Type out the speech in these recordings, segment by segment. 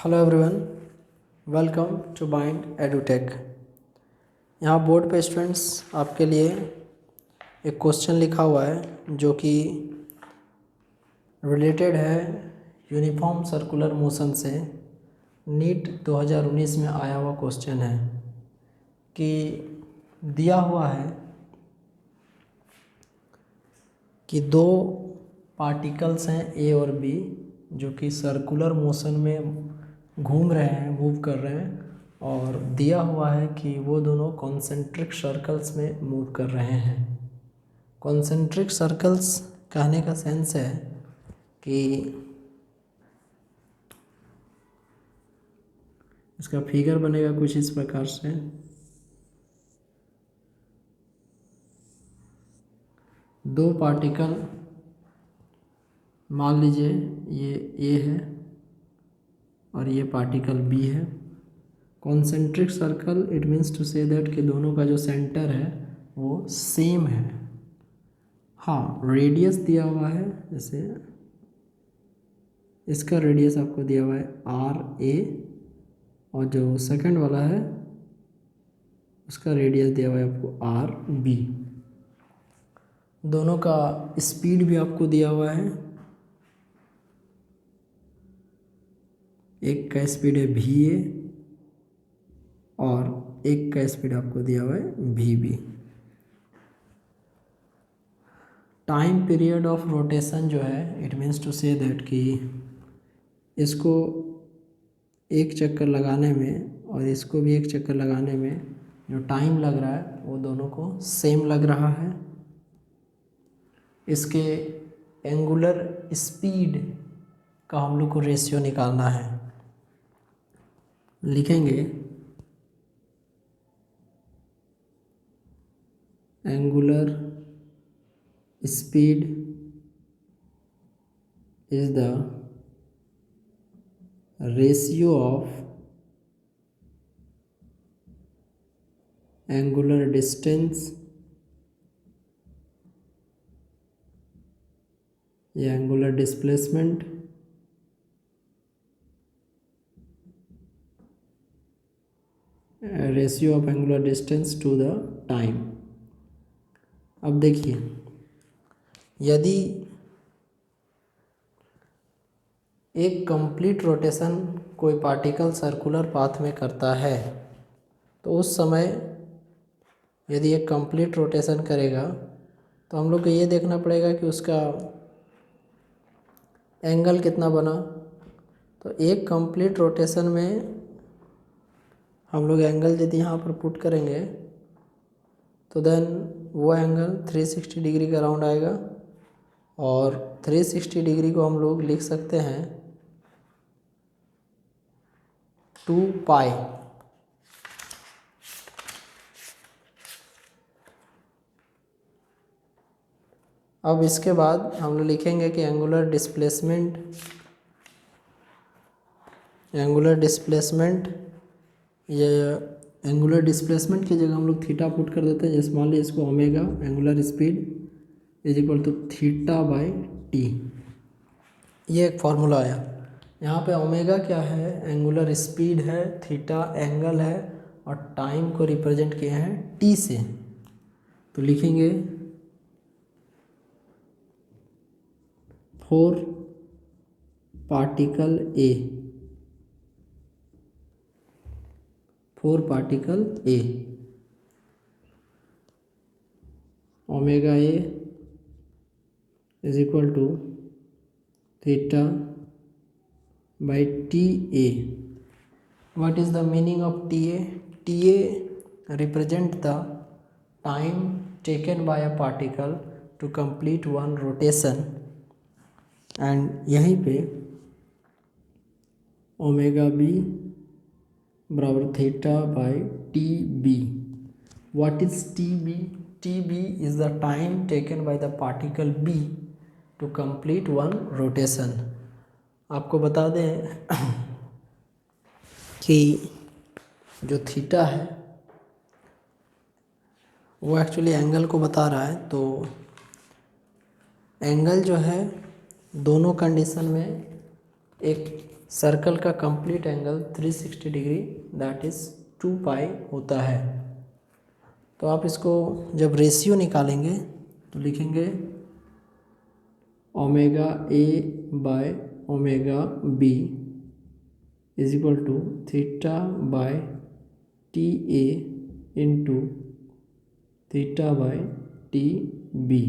Hello everyone, welcome to Bind Edutech. यहाँ board पे students आपके लिए एक क्वेश्चन लिखा हुआ है जो कि रिलेटेड है यूनिफॉर्म सर्कुलर मोशन से। नीट 2019 में आया हुआ क्वेश्चन है कि दिया हुआ है कि दो पार्टिकल्स हैं ए और बी जो कि सर्कुलर मोशन में घूम रहे हैं, मूव कर रहे हैं, और दिया हुआ है कि वो दोनों कॉन्सेंट्रिक सर्कल्स में मूव कर रहे हैं। कॉन्सेंट्रिक सर्कल्स कहने का सेंस है कि इसका फिगर बनेगा कुछ इस प्रकार से। दो पार्टिकल, मान लीजिए ये ए है और ये पार्टिकल बी है। Concentric circle it means to say that कि दोनों का जो सेंटर है वो सेम है। हाँ, रेडियस दिया हुआ है, जैसे इसका रेडियस आपको दिया हुआ है आर ए और जो सेकंड वाला है उसका रेडियस दिया हुआ है आपको आर बी। दोनों का स्पीड भी आपको दिया हुआ है। एक का स्पीड है वी ए और एक का स्पीड आपको दिया हुआ है v B. Time period of rotation जो है it means to say that कि इसको एक चक्कर लगाने में और इसको भी एक चक्कर लगाने में जो टाइम लग रहा है वो दोनों को सेम लग रहा है। इसके एंगुलर स्पीड का हम लोग को रेशियो निकालना है। लिखेंगे angular speed is the ratio of angular distance या angular displacement ratio of angular distance to the time. अब देखिए, यदि एक कंप्लीट रोटेशन कोई पार्टिकल सर्कुलर पाथ में करता है तो उस समय यदि एक कंप्लीट रोटेशन करेगा तो हम लोग को ये देखना पड़ेगा कि उसका एंगल कितना बना। तो एक कंप्लीट रोटेशन में हम लोग एंगल यदि यहाँ पर पुट करेंगे तो देन वो एंगल 360 डिग्री का राउंड आएगा और 360 डिग्री को हम लोग लिख सकते हैं 2 पाई। अब इसके बाद हम लोग लिखेंगे कि एंगुलर डिस्प्लेसमेंट की जगह हम लोग थीटा पुट कर देते हैं। जैसे मान लीजिए इसको omega angular speed is equal to theta by t. ये एक फॉर्मूला आया। यहाँ पे ओमेगा क्या है, एंगुलर स्पीड है, थीटा एंगल है और टाइम को रिप्रेजेंट किए हैं टी से। तो लिखेंगे 4 particle A omega A is equal to theta by t A. What is the meaning of TA? TA represent the time taken by a particle to complete one rotation, and यहीं पे omega B बराबर theta by t B. What is TB? TB is the time taken by the particle B to complete one rotation. आपको बता दें कि जो theta है वो एक्चुअली एंगल को बता रहा है। तो एंगल जो है दोनों कंडीशन में एक सर्कल का complete angle 360 degree that is 2 पाई होता है। तो आप इसको जब रेशियो निकालेंगे तो लिखेंगे omega A by omega B is equal to theta by t A into theta by t B.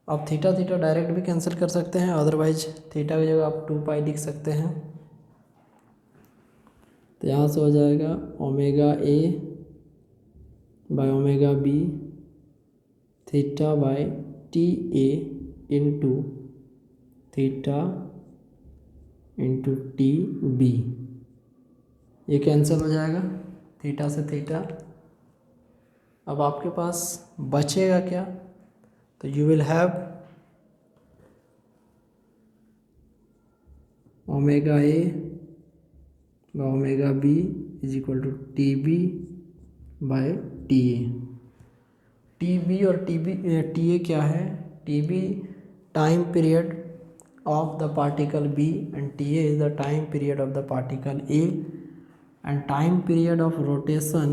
आप थीटा थीटा डायरेक्ट भी कैंसिल कर सकते हैं, अदरवाइज थीटा की जगह आप 2 पाई लिख सकते हैं। तो यहाँ से हो जाएगा omega A by omega B theta by t A into theta into t B. ये कैंसिल हो जाएगा थीटा से थीटा। अब आपके पास बचेगा क्या? तो you will have omega A by omega B is equal to t B by t A. T B और टी ए क्या है? T B time period of the particle B and Ta is the time period of the particle A and time period of rotation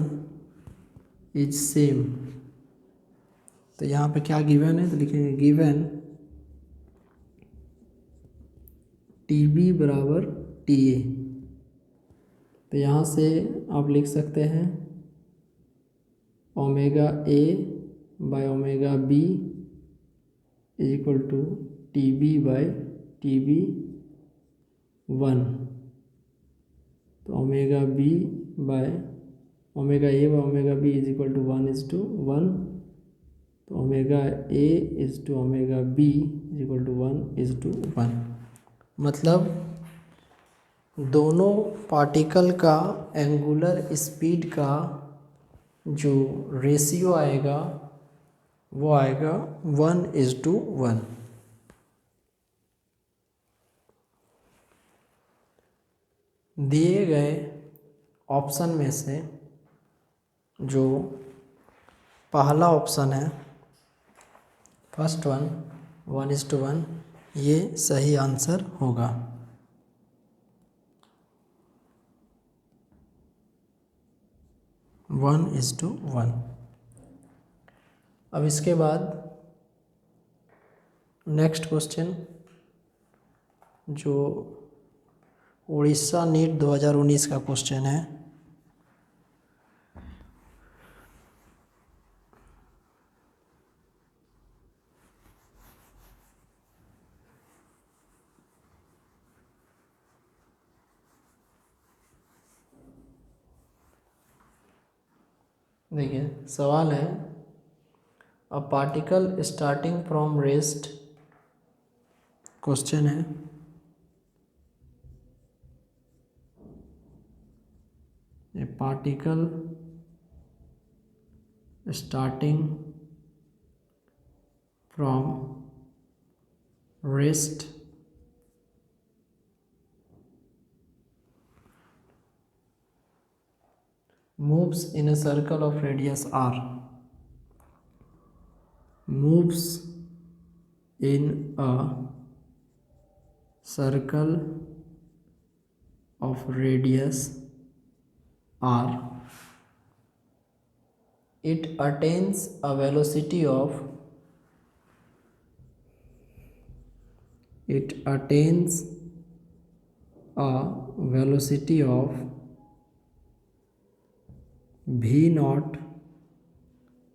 is same। तो यहाँ पे क्या given है? तो लिखेंगे गिवन TB बराबर TA। तो यहाँ से आप लिख सकते हैं omega A by omega B is equal to TB by TB 1। तो omega B by omega A by omega B is equal to 1:1। तो omega A is to omega B is equal to 1:1। मतलब दोनों particle का angular speed का जो ratio आएगा वो आएगा 1:1। दिए गए ऑप्शन में से जो पहला ऑप्शन है फर्स्ट वन 1:1 ये सही आंसर होगा। One is to one. अब इसके बाद नेक्स्ट क्वेश्चन जो उड़ीसा नीट 2019 का क्वेश्चन है। देखिए सवाल है a particle starting from rest, question है a particle starting from rest moves in a circle of radius r, moves in a circle of radius r, it attains a velocity of v naught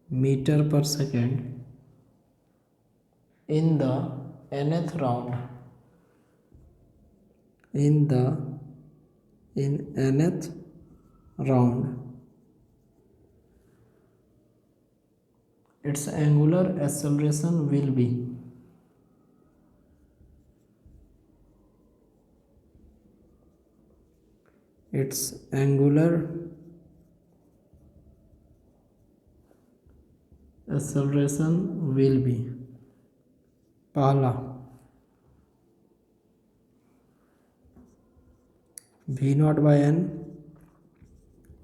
meter per second in the nth round, in nth round its angular acceleration will be पहला v not by n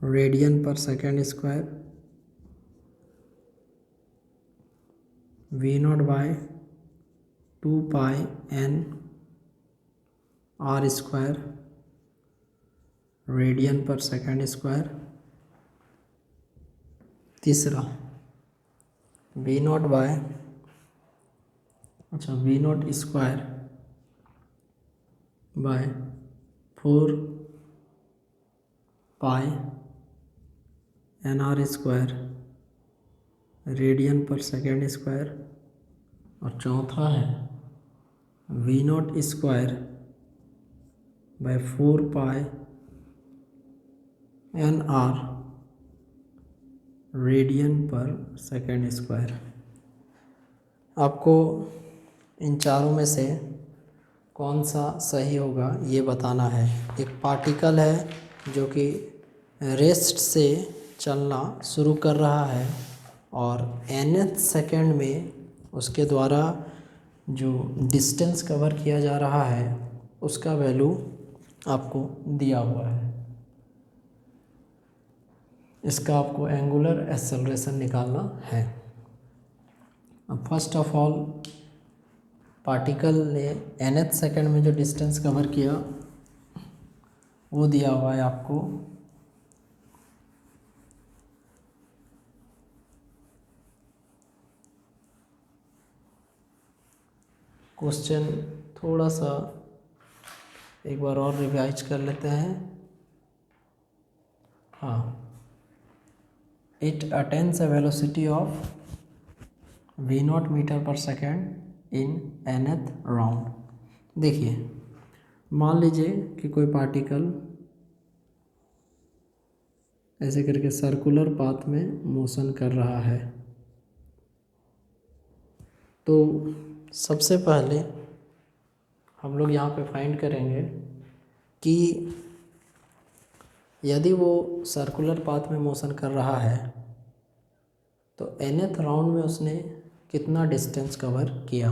radian पर second square, v not by 2 pi n r square radian पर second square. तीसरा v not by v not square by 4 pi n r square radian पर second square. और चौथा है v not square by 4 pi n r radian पर second square. आपको इन चारों में से कौन सा सही होगा ये बताना है। एक पार्टिकल है जो कि रेस्ट से चलना शुरू कर रहा है और nth सेकेंड में उसके द्वारा जो डिस्टेंस कवर किया जा रहा है उसका वैल्यू आपको दिया हुआ है। इसका आपको एंगुलर एक्सेलरेशन निकालना है। अब फर्स्ट ऑफ ऑल पार्टिकल ने nth सेकेंड में जो डिस्टेंस कवर किया वो दिया हुआ है आपको। क्वेश्चन थोड़ा सा एक बार और रिवाइज कर लेते हैं। हाँ, it attains a velocity of v0 metre पर सेकेंड इन nth राउंड। देखिए, मान लीजिए कि कोई पार्टिकल ऐसे करके सर्कुलर पाथ में मोशन कर रहा है, तो सबसे पहले हम लोग यहाँ पे फाइंड करेंगे कि यदि वो सर्कुलर पाथ में मोशन कर रहा है तो nth राउंड में उसने कितना डिस्टेंस कवर किया।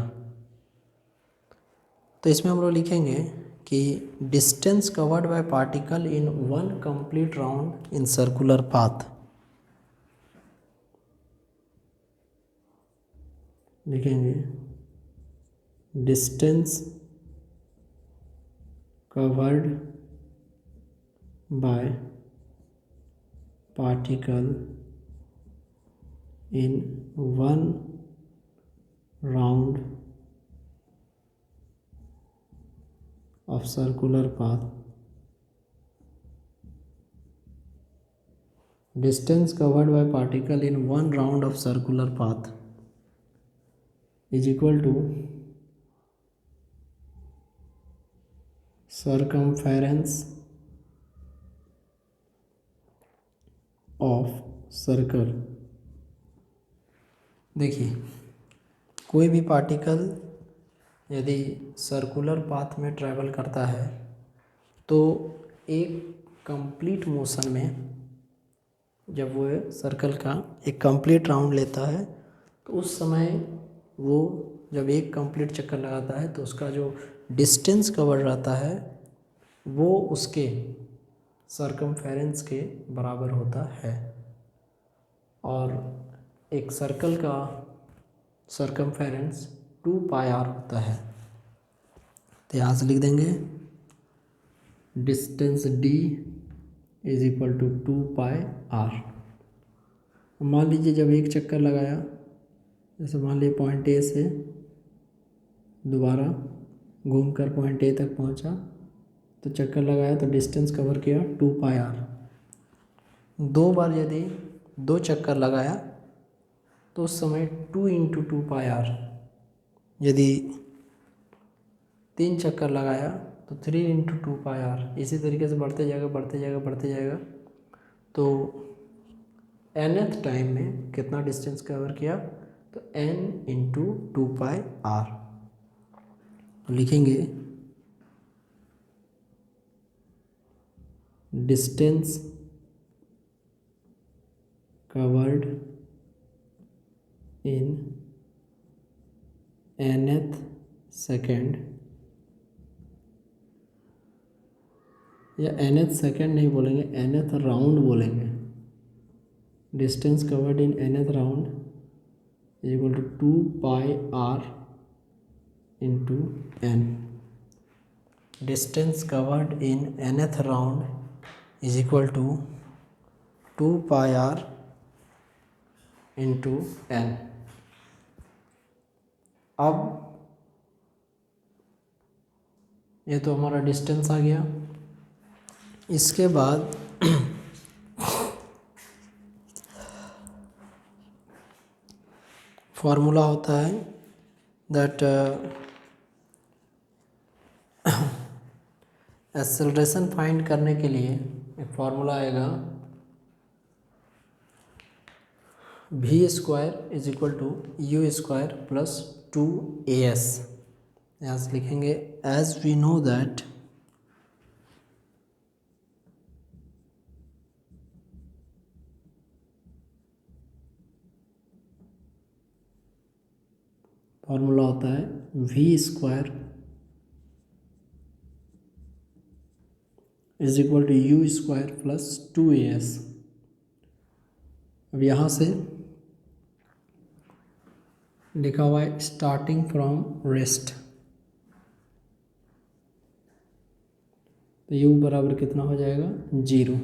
तो इसमें हम लोग लिखेंगे कि distance covered by particle in one complete round in circular path. लिखेंगे distance covered by particle in one round of circular path। Distance covered by particle in one round of circular path is equal to circumference of circle। देखिए, कोई भी particle यदि circular path में travel करता है तो एक कंप्लीट मोशन में जब वो सर्कल का एक कंप्लीट राउंड लेता है तो उस समय वो जब एक कंप्लीट चक्कर लगाता है तो उसका जो डिस्टेंस कवर रहता है वो उसके सर्कमफेरेंस के बराबर होता है। और एक सर्कल का सर्कमफेरेंस 2 पाई आर होता है। तो यहाँ से लिख देंगे distance d is equal to 2 pi r. मान लीजिए जब एक चक्कर लगाया, जैसे मान लीजिए पॉइंट ए से दोबारा घूमकर पॉइंट ए तक पहुँचा, तो चक्कर लगाया तो डिस्टेंस कवर किया 2 पाई आर। दो बार यदि 2 चक्कर लगाया तो उस समय 2 इंटू 2 पाई आर। यदि 3 चक्कर लगाया तो 3 इंटू 2 पाई आर। इसी तरीके से बढ़ते जाएगा बढ़ते जाएगा बढ़ते जाएगा। तो nth टाइम में कितना डिस्टेंस कवर किया, तो n इंटू 2 पाई आर। लिखेंगे distance covered in nth second, या nth सेकेंड नहीं बोलेंगे, nth राउंड बोलेंगे। Distance covered in nth round is equal to 2 pi r into n। Distance covered in nth round is equal to 2πr into n। अब ये तो हमारा distance आ गया। इसके बाद फॉर्मूला होता है दैट एक्सेलरेशन फाइंड करने के लिए एक फॉर्मूला आएगा v² is equal to u² plus 2as। यहाँ से लिखेंगे as we know that formula होता है v² is equal to u² plus 2as। अब यहाँ से लिखा हुआ है स्टार्टिंग फ्रॉम रेस्ट, तो u बराबर कितना हो जाएगा 0।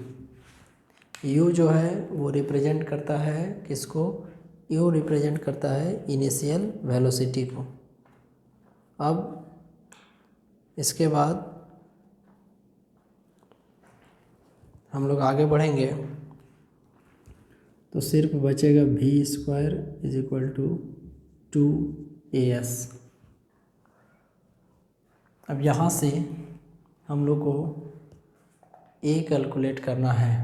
u जो है वो रिप्रेजेंट करता है किसको, u रिप्रेजेंट करता है इनिशियल वेलोसिटी को। अब इसके बाद हम लोग आगे बढ़ेंगे तो सिर्फ बचेगा v² is equal to 2as। अब यहाँ से हम लोग को a कैलकुलेट करना है,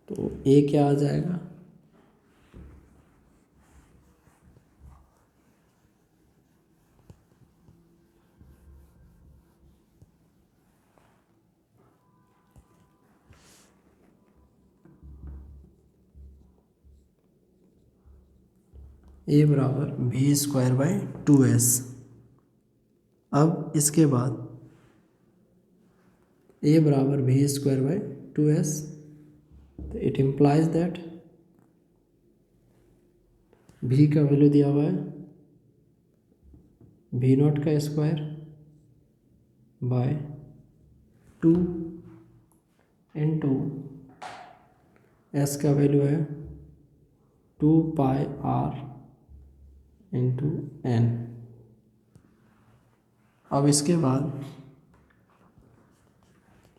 तो a क्या आ जाएगा, a बराबर v² / 2s। अब इसके बाद a बराबर v² / 2s, तो इट इम्प्लाइज दैट v का वैल्यू दिया हुआ है v0 का स्क्वायर बाय 2 इंटू s का वैल्यू है 2πr इंटू n। अब इसके बाद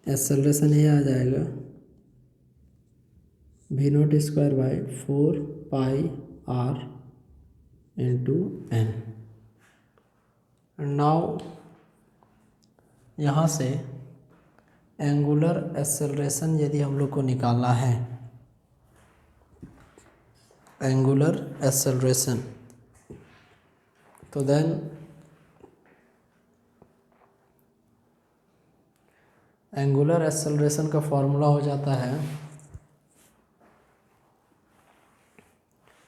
एक्सेलरेशन ये आ जाएगा v0² bye 4πr into n। Now यहाँ से एंगुलर एक्सेलरेशन यदि हम लोग को निकालना है, एंगुलर एक्सेलरेशन, तो देन एंगुलर एक्सेलरेशन का फॉर्मूला हो जाता है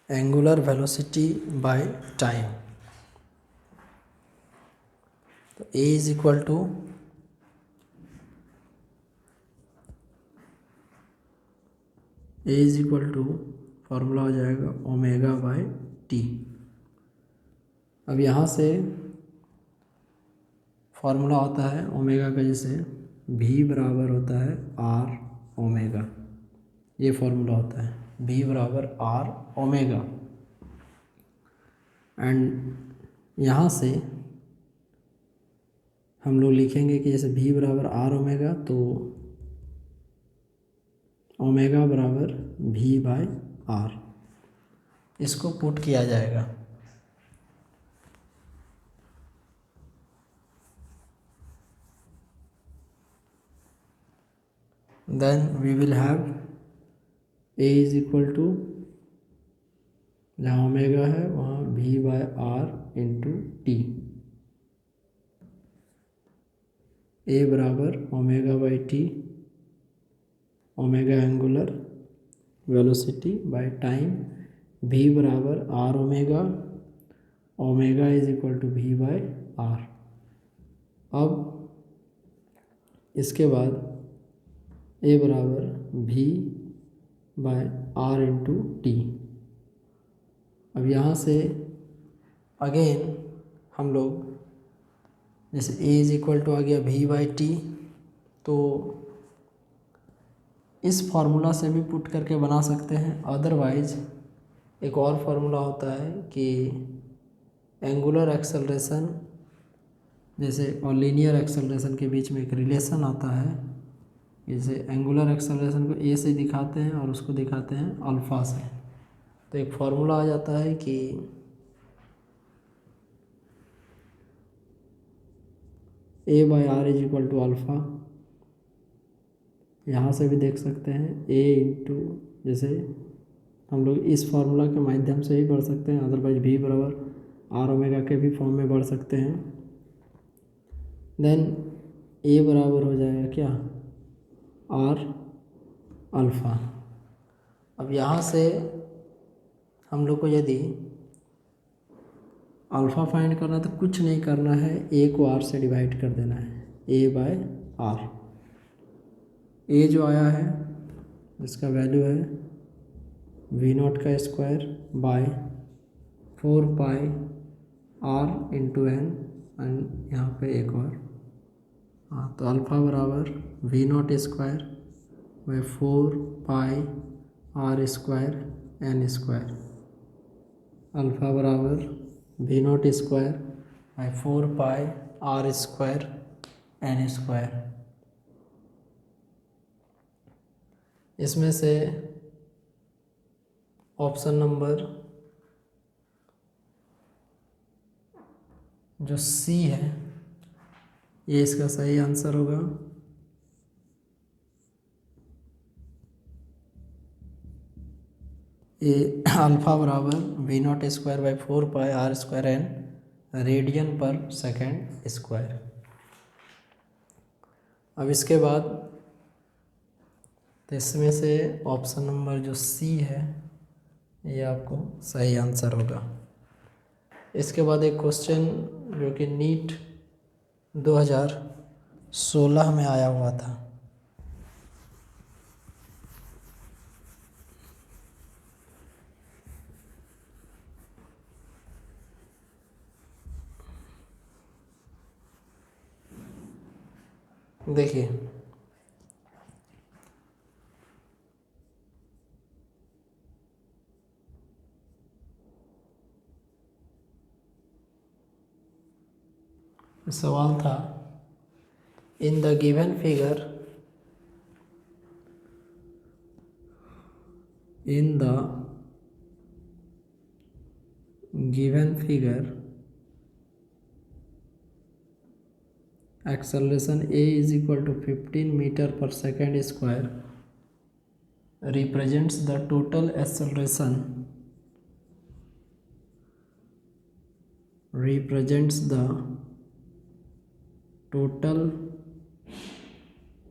एंगुलर वेलोसिटी बाय टाइम। तो a is equal to formula हो जाएगा ओमेगा बाय टी। अब यहाँ से फॉर्मूला होता है ओमेगा का, जैसे v बराबर होता है r ओमेगा, ये फॉर्मूला होता है v बराबर r ओमेगा। एंड यहाँ से हम लोग लिखेंगे कि जैसे v बराबर r ओमेगा, तो ओमेगा बराबर v बाय r, इसको पुट किया जाएगा। Then we will have a is equal to, जहाँ ओमेगा है वहाँ v by r into t, a बराबर omega by t, omega angular velocity by time, v बराबर r omega, omega is equal to v by r। अब इसके बाद a बराबर v by r into t. अब यहाँ से अगेन हम लोग जैसे ए इज इक्वल टू आ गया वी बाई टी, तो इस फार्मूला से भी पुट करके बना सकते हैं। अदरवाइज एक और फार्मूला होता है कि एंगुलर एक्सेलरेशन जैसे और लीनियर एक्सेलरेशन के बीच में एक रिलेशन आता है। जैसे एंगुलर एक्सेलरेशन को ए से दिखाते हैं और उसको दिखाते हैं अल्फ़ा से, तो एक फार्मूला आ जाता है कि a by r is equal to alpha. यहाँ से भी देख सकते हैं ए इंटू, जैसे हम लोग इस फार्मूला के माध्यम से ही बढ़ सकते हैं, अदरवाइज भी बराबर आर ओमेगा के भी फॉर्म में बढ़ सकते हैं। देन ए बराबर हो जाएगा क्या, आर अल्फ़ा। अब यहाँ से हम लोग को यदि अल्फ़ा फाइंड करना है तो कुछ नहीं करना है, ए को आर से डिवाइड कर देना है, ए बाय आर। ए जो आया है जिसका वैल्यू है वी नॉट का square by 4 pi r into n, and यहाँ पे एक और, हाँ, तो अल्फ़ा बराबर v not square by 4 pi r square n square. Alpha बराबर v not square by 4 pi r square n square. इसमें से ऑप्शन नंबर जो सी है ये इसका सही आंसर होगा। ए अल्फ़ा बराबर v not square by 4 pi r square n radian पर सेकेंड स्क्वायर। अब इसके बाद तो इसमें से ऑप्शन नंबर जो सी है ये आपको सही आंसर होगा। इसके बाद एक क्वेश्चन जो कि नीट 2016 में आया हुआ था। देखिए सवाल था, in the given figure, in the given figure acceleration a is equal to 15 meter per second square represents the total acceleration, represents the total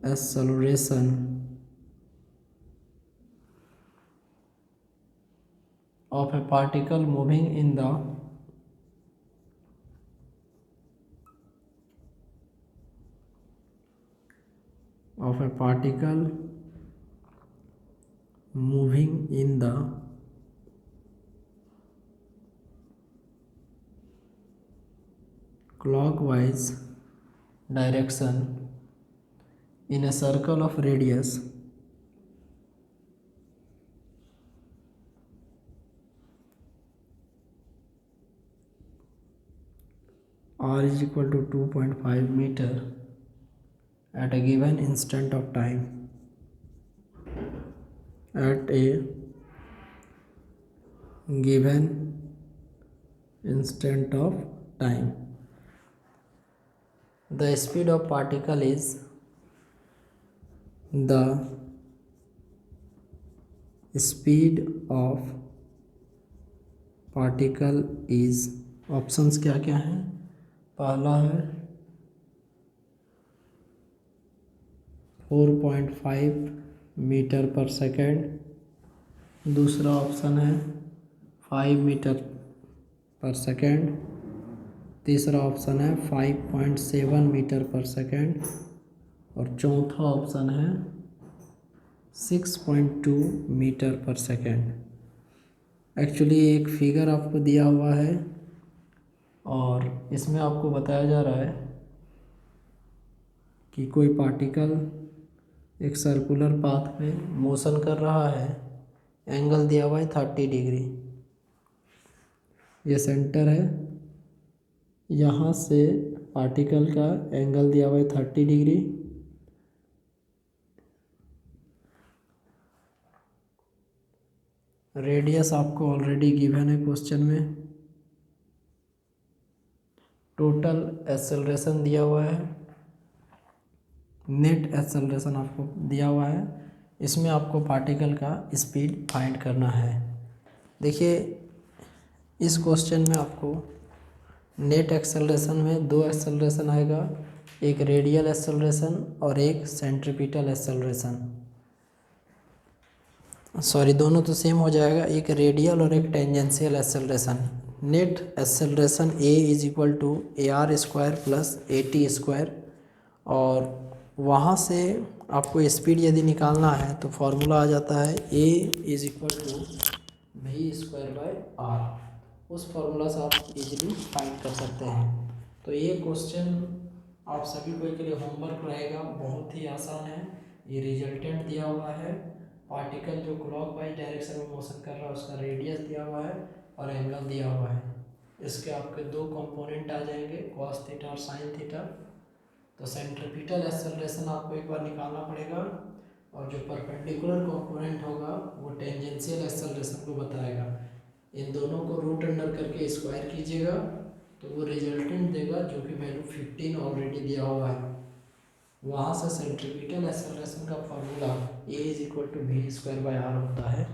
acceleration of a particle moving in the clockwise direction in a circle of radius r is equal to 2.5 meter at a given instant of time, at a given instant of time. The speed of particle is, the speed of particle is, options क्या क्या हैं, पहला है 4.5 metre पर second, दूसरा option है 5 metre पर second, तीसरा ऑप्शन है 5.7 मीटर पर सेकेंड, और चौथा ऑप्शन है 6.2 मीटर पर सेकेंड। एक्चुअली एक फिगर आपको दिया हुआ है और इसमें आपको बताया जा रहा है कि कोई पार्टिकल एक सर्कुलर पाथ में मोशन कर रहा है, एंगल दिया हुआ है 30 डिग्री। ये सेंटर है, यहाँ से पार्टिकल का एंगल दिया हुआ है 30 डिग्री। रेडियस आपको ऑलरेडी गिवन है क्वेश्चन में। टोटल एक्सेलरेशन दिया हुआ है, नेट एक्सेलरेशन आपको दिया हुआ है। इसमें आपको पार्टिकल का स्पीड फाइंड करना है। देखिए इस क्वेश्चन में आपको नेट एक्सेलरेशन में दो एक्सेलरेशन आएगा, एक रेडियल एक्सेलरेशन और एक सेंट्रीपिटल एक्सेलरेशन। सॉरी, दोनों तो सेम हो जाएगा, एक रेडियल और एक tangential acceleration. Net acceleration a is equal to AR² plus AT square, और वहाँ से आपको स्पीड यदि निकालना है तो फॉर्मूला आ जाता है A is equal to V²/R। उस फॉर्मूला से आप इजीली फाइंड कर सकते हैं। तो ये क्वेश्चन आप सभी को के लिए होमवर्क रहेगा, बहुत ही आसान है। ये रिजल्टेंट दिया हुआ है, पार्टिकल जो क्लॉकवाइज डायरेक्शन में मोशन कर रहा है उसका रेडियस दिया हुआ है और एंगल दिया हुआ है। इसके आपके दो कंपोनेंट आ जाएंगे, कॉस थीटा और साइन थीटा। तो सेंट्रीपिटल एक्सेलरेशन आपको एक बार निकालना पड़ेगा, और जो परपेंडिकुलर कंपोनेंट होगा वो टेंजेंशियल एक्सेलरेशन को बताएगा। इन दोनों को रूट अंडर करके स्क्वायर कीजिएगा तो वो रिजल्टेंट देगा, जो कि वैल्यू 15 ऑलरेडी दिया हुआ है। वहाँ से सेंट्रीपिटल एक्सेलरेशन का formula A is equal to V²/R होता है।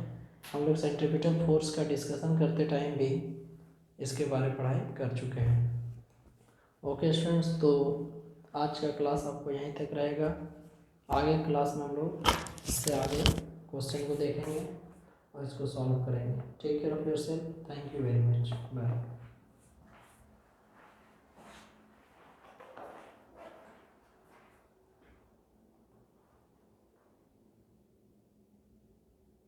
हम लोग सेंट्रीपिटल फोर्स का डिस्कशन करते टाइम भी इसके बारे में पढ़ाई कर चुके हैं। ओके स्टूडेंट्स, तो आज का क्लास आपको यहीं तक रहेगा। आगे क्लास में हम लोग इससे आगे क्वेश्चन को देखेंगे और इसको सॉल्व करेंगे। Take care of yourself, thank you very much, bye.